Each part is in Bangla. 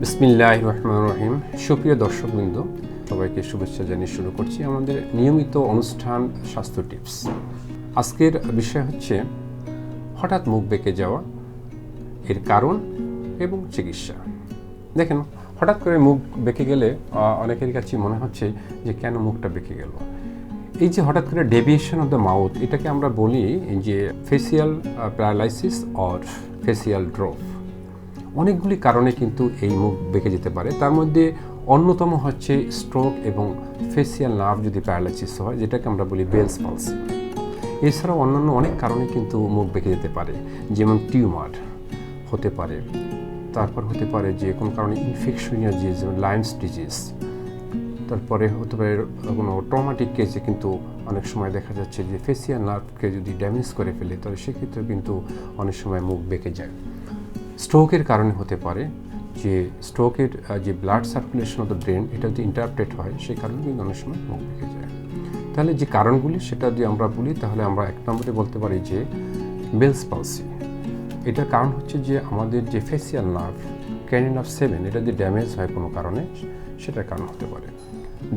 বিসমিল্লাহির রহমানির রহিম। সুপ্রিয় দর্শকবৃন্দ, সবাইকে শুভেচ্ছা জানিয়ে শুরু করছি আমাদের নিয়মিত অনুষ্ঠান স্বাস্থ্য টিপস। আজকের বিষয় হচ্ছে হঠাৎ মুখ বেঁকে যাওয়া, এর কারণ এবং চিকিৎসা। দেখেন, হঠাৎ করে মুখ বেঁকে গেলে অনেকের কাছে মনে হচ্ছে যে কেন মুখটা বেঁকে গেল। এই যে হঠাৎ করে ডেভিয়েশন অফ দ্য মাউথ, এটাকে আমরা বলি যে facial paralysis or facial drop. অনেকগুলি কারণে কিন্তু এই মুখ বেঁকে যেতে পারে। তার মধ্যে অন্যতম হচ্ছে স্ট্রোক এবং ফেসিয়াল নার্ভ যদি প্যারালাইসিস হয়, যেটাকে আমরা বলি বেলস পালসি। এছাড়াও অন্যান্য অনেক কারণে কিন্তু মুখ বেঁকে যেতে পারে, যেমন টিউমার হতে পারে, তারপর হতে পারে যে কোনো কারণে ইনফেকশনীয় ডিজিজ যেমন লাইমস ডিজিজ, তারপরে হতে পারে কোনো ট্রমাটিক কেসে কিন্তু অনেক সময় দেখা যাচ্ছে যে ফেসিয়াল নার্ভকে যদি ড্যামেজ করে ফেলে তাহলে সেক্ষেত্রে কিন্তু অনেক সময় মুখ বেঁকে যায়। স্ট্রোকের কারণে হতে পারে যে স্ট্রোকের যে blood circulation of the brain এটা যদি ইন্টারাপ্টেড হয়, সেই কারণে কিন্তু অনেক সময় মুখ বেঁকে যায়। তাহলে যে কারণগুলি সেটা যদি আমরা বলি, তাহলে আমরা এক নম্বরে বলতে পারি যে বেলস পালসি। এটার কারণ হচ্ছে যে আমাদের যে ফেসিয়াল নার্ভ ক্যানিন অফ 7 এটা যদি ড্যামেজ হয় কোনো কারণে, সেটার কারণ হতে পারে।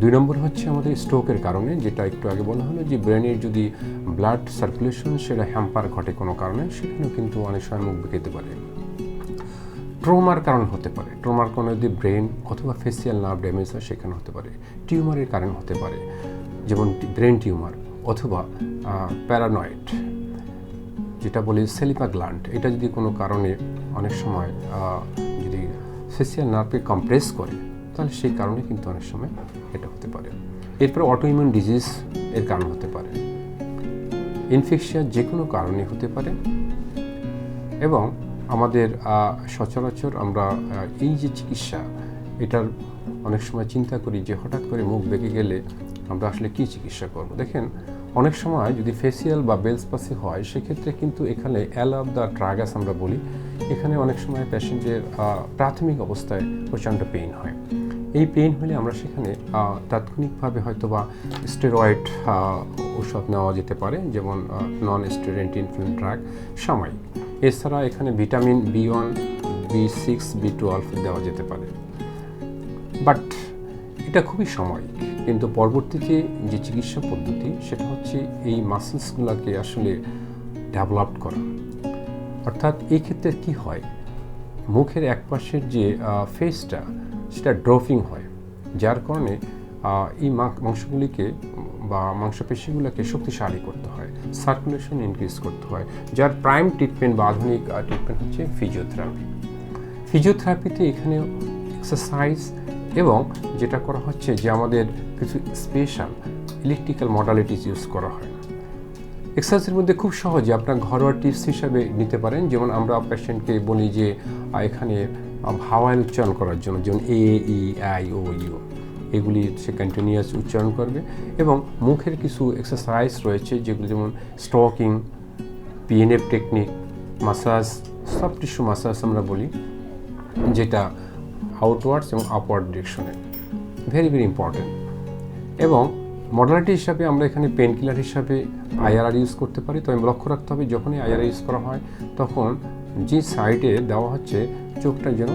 2 নম্বর হচ্ছে আমাদের স্ট্রোকের কারণে, যেটা একটু আগে বলা হলো যে ব্রেনের যদি ব্লাড সার্কুলেশন সেটা হ্যাম্পার ঘটে কোনো কারণে, সেখানেও কিন্তু অনেক সময় মুখ বেঁকে যেতে পারে। ট্রমার কারণ হতে পারে, ট্রমার কারণে যদি ব্রেন অথবা ফেসিয়াল নার্ভ ড্যামেজ হয় সেখানে হতে পারে। টিউমারের কারণ হতে পারে, যেমন ব্রেন টিউমার অথবা প্যারানয়েড যেটা বলি সেলিপা গ্ল্যান্ড, এটা যদি কোনো কারণে অনেক সময় যদি ফেসিয়াল নার্ভকে কম্প্রেস করে, তাহলে সেই কারণে কিন্তু অনেক সময় এটা হতে পারে। এরপর অটোইমিউন ডিজিজ এর কারণ হতে পারে, ইনফেকশন যে কোনো কারণে হতে পারে। এবং আমাদের সচরাচর আমরা এই যে চিকিৎসা, এটার অনেক সময় চিন্তা করি যে হঠাৎ করে মুখ বেঁকে গেলে আমরা আসলে কী চিকিৎসা করব। দেখেন, অনেক সময় যদি ফেসিয়াল বা বেলস পালসি হয়, সেক্ষেত্রে কিন্তু এখানে অ্যাল অফ দ্য ট্রাগাস আমরা বলি, এখানে অনেক সময় পেশেন্টের প্রাথমিক অবস্থায় প্রচণ্ড পেইন হয়। এই পেইন হলে আমরা সেখানে তাৎক্ষণিকভাবে হয়তো বা স্টেরয়েড ওষুধ নেওয়া যেতে পারে, যেমন নন স্টেরয়েড ইনফ্লুয়েন্ট ড্রাগ সাময়িক। এছাড়া এখানে ভিটামিন B1, B6, B12 দেওয়া যেতে পারে, বাট এটা খুবই সাময়িক। কিন্তু পরবর্তীতে যে চিকিৎসা পদ্ধতি সেটা হচ্ছে এই মাসেলসগুলোকে আসলে ডেভেলপ করা। অর্থাৎ এই ক্ষেত্রে কী হয়, মুখের এক পাশের যে ফেসটা সেটা ড্রপিং হয়, যার কারণে এই মাংসগুলিকে বা মাংসপেশিগুলোকে শক্তিশালী করতে হয়, সার্কুলেশন ইনক্রিজ করতে হয়, যার প্রাইম ট্রিটমেন্ট বা আধুনিক ট্রিটমেন্ট হচ্ছে ফিজিওথেরাপি। ফিজিওথেরাপিতে এখানে এক্সারসাইজ এবং যেটা করা হচ্ছে যে আমাদের কিছু স্পেশাল ইলেকট্রিক্যাল মডালিটিস ইউজ করা হয়। এক্সারসাইজের মধ্যে খুব সহজে আপনার ঘরোয়া টিপস হিসাবে নিতে পারেন, যেমন আমরা পেশেন্টকে বলি যে এখানে ভাওয়াল উচ্চারণ করার জন্য, যেমন A, E, I, O, U এগুলি সে কন্টিনিউয়াস উচ্চারণ করবে। এবং মুখের কিছু এক্সারসাইজ রয়েছে যেগুলো যেমন স্ট্রোকিং, PNF technique, massage, soft tissue massage আমরা বলি, যেটা আউটওয়ার্ডস এবং আপওয়ার্ড ডিরেকশনে ভেরি ভেরি ইম্পর্টেন্ট। এবং মডালিটি হিসাবে আমরা এখানে পেন কিলার হিসাবে IRR ইউজ করতে পারি। তবে লক্ষ্য রাখতে হবে যখনই IRR ইউজ করা হয় তখন যে সাইডে দেওয়া হচ্ছে চোখটা যেন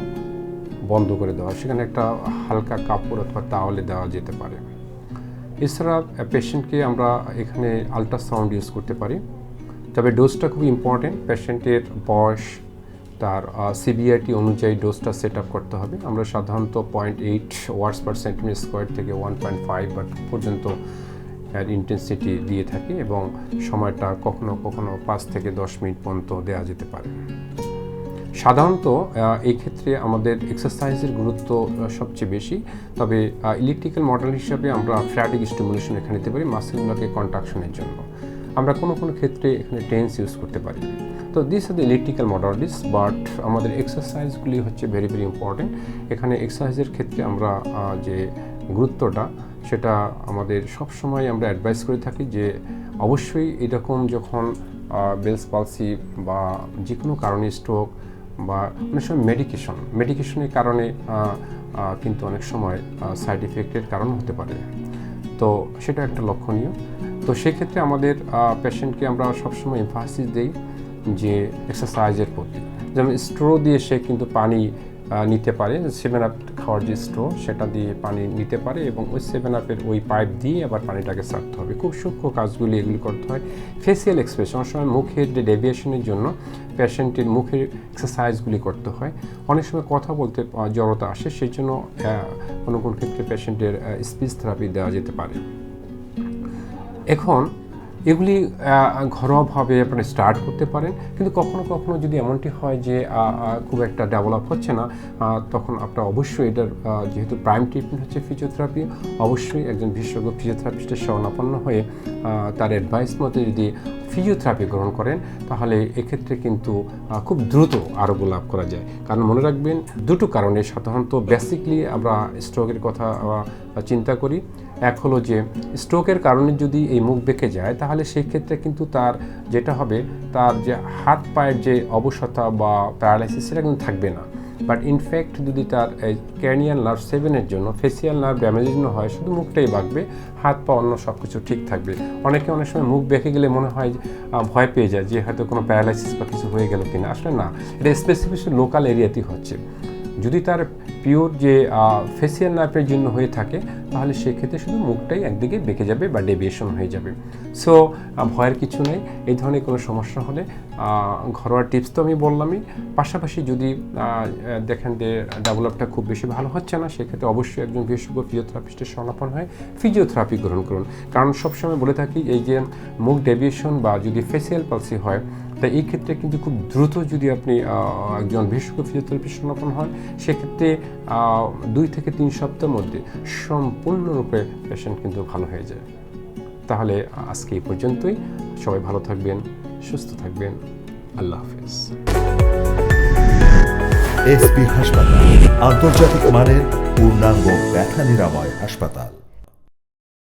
বন্ধ করে দেওয়া, সেখানে একটা হালকা কাপড় অথবা তাওয়ালে দেওয়া যেতে পারে। এছাড়া পেশেন্টকে আমরা এখানে আলট্রাসাউন্ড ইউজ করতে পারি, তবে ডোজটা খুব ইম্পর্টেন্ট। পেশেন্টের বয়স, তার সিভিয়ারিটি অনুযায়ী ডোজটা সেট আপ করতে হবে। আমরা সাধারণত 0.8 ওয়াটস পার সেন্টিমিটার স্কোয়ার থেকে 1.5 পর্যন্ত ইন্টেন্সিটি দিয়ে থাকি, এবং সময়টা কখনো কখনো 5 থেকে 10 মিনিট পর্যন্ত দেওয়া যেতে পারে। সাধারণত এই ক্ষেত্রে আমাদের এক্সারসাইজের গুরুত্ব সবচেয়ে বেশি, তবে ইলেকট্রিক্যাল মডেল হিসাবে আমরা ফ্যাটিক স্টিমুলেশন এখানে নিতে পারি মাসেলগুলোকে কন্ট্রাকশনের জন্য। আমরা কোনো কোনো ক্ষেত্রে এখানে টেন্স ইউজ করতে পারি। তো this are the electrical modalities, but আমাদের এক্সারসাইজগুলি হচ্ছে ভেরি ভেরি ইম্পর্টেন্ট। এখানে এক্সারসাইজের ক্ষেত্রে আমরা যে গুরুত্বটা সেটা আমাদের সবসময় আমরা অ্যাডভাইস করে থাকি যে অবশ্যই এরকম যখন বেলস পালসি বা যে কোনো কারণে স্ট্রোক বা অনেক সময় মেডিকেশনের কারণে কিন্তু অনেক সময় সাইড এফেক্টের কারণ হতে পারে, তো সেটা একটা লক্ষণীয়। তো সেক্ষেত্রে আমাদের পেশেন্টকে আমরা সবসময় এমফাসিস দিই যে এক্সারসাইজের প্রতি, যেমন স্ট্রো দিয়ে সে কিন্তু পানি নিতে পারে। 7 আপ খাওয়ার যে স্ট্রো সেটা দিয়ে পানি নিতে পারে এবং ওই 7 আপের ওই পাইপ দিয়ে আবার পানিটাকে ছাড়তে হবে। খুব সূক্ষ্ম কাজগুলি এগুলি করতে হয়। ফেসিয়াল এক্সপ্রেশন, অনেক সময় মুখের যে ডেভিয়েশনের জন্য পেশেন্টের মুখের এক্সারসাইজগুলি করতে হয়। অনেক সময় কথা বলতে জড়তা আসে, সেই জন্য কোনো কোনো ক্ষেত্রে পেশেন্টের স্পিচ থেরাপি দেওয়া যেতে পারে। এখন এগুলি ঘরোয়াভাবে আপনি স্টার্ট করতে পারেন, কিন্তু কখনো কখনো যদি এমনটি হয় যে খুব একটা ডেভেলপ হচ্ছে না, তখন আপনার অবশ্যই এটার যেহেতু প্রাইম ট্রিটমেন্ট হচ্ছে ফিজিওথেরাপি, অবশ্যই একজন বিশেষজ্ঞ ফিজিওথেরাপিস্টের শরণাপন্ন হয়ে তার অ্যাডভাইস মতো যদি ফিজিওথেরাপি গ্রহণ করেন, তাহলে এক্ষেত্রে কিন্তু খুব দ্রুত আরোগ্য লাভ করা যায়। কারণ মনে রাখবেন, দুটো কারণে সাধারণত বেসিকলি আমরা স্ট্রোকের কথা চিন্তা করি। এক হলো যে স্ট্রোকের কারণে যদি এই মুখ বেঁকে যায়, তাহলে সেই ক্ষেত্রে কিন্তু তার যেটা হবে, তার যে হাত পায়ের যে অবসতা বা প্যারালাইসিস সেটা কিন্তু থাকবে না। বাট ইনফ্যাক্ট যদি তার ক্র্যানিয়াল নার্ভ 7-এর জন্য ফেসিয়াল নার্ভ ড্যামেজের জন্য হয়, শুধু মুখটাই বাঁকবে, হাত পা অন্য সব কিছু ঠিক থাকবে। অনেকে অনেক সময় মুখ বেঁকে গেলে মনে হয় ভয় পেয়ে যায় যে হয়তো কোনো প্যারালাইসিস বা কিছু হয়ে গেল কিনা। আসলে না, এটা স্পেসিফিক লোকাল এরিয়াতেই হচ্ছে। যদি তার পিওর যে ফেসিয়াল নার্ভের জন্য হয়ে থাকে, তাহলে সেক্ষেত্রে শুধু মুখটাই একদিকে বেঁকে যাবে বা ডেভিয়েশন হয়ে যাবে। সো ভয়ের কিছু নেই। এই ধরনের কোনো সমস্যা হলে ঘরোয়া টিপস তো আমি বললামই, পাশাপাশি যদি দেখেন যে ডেভেলপটা খুব বেশি ভালো হচ্ছে না, সেক্ষেত্রে অবশ্যই একজন বিশেষজ্ঞ ফিজিওথেরাপিস্টের শরণাপন্ন হয়ে ফিজিওথেরাপি গ্রহণ করুন। কারণ সবসময় বলে থাকি, এই যে মুখ ডেভিয়েশন বা যদি ফেসিয়াল পালসি হয়, তাই এই ক্ষেত্রে কিন্তু খুব দ্রুত যদি আপনি একজন বিশেষজ্ঞ ফিজিওথেরাপিস্ট শরণাপন্ন হন, সেক্ষেত্রে 2 থেকে 3 সপ্তাহের মধ্যে সম্পূর্ণরূপে পেশেন্ট কিন্তু ভালো হয়ে যায়। তাহলে আজকে এই পর্যন্তই। সবাই ভালো থাকবেন, সুস্থ থাকবেন। আল্লাহ হাফেজ। এসপি হাসপাতাল, আন্তর্জাতিক মানের পূর্ণাঙ্গ ব্যথা নিরাময় হাসপাতাল।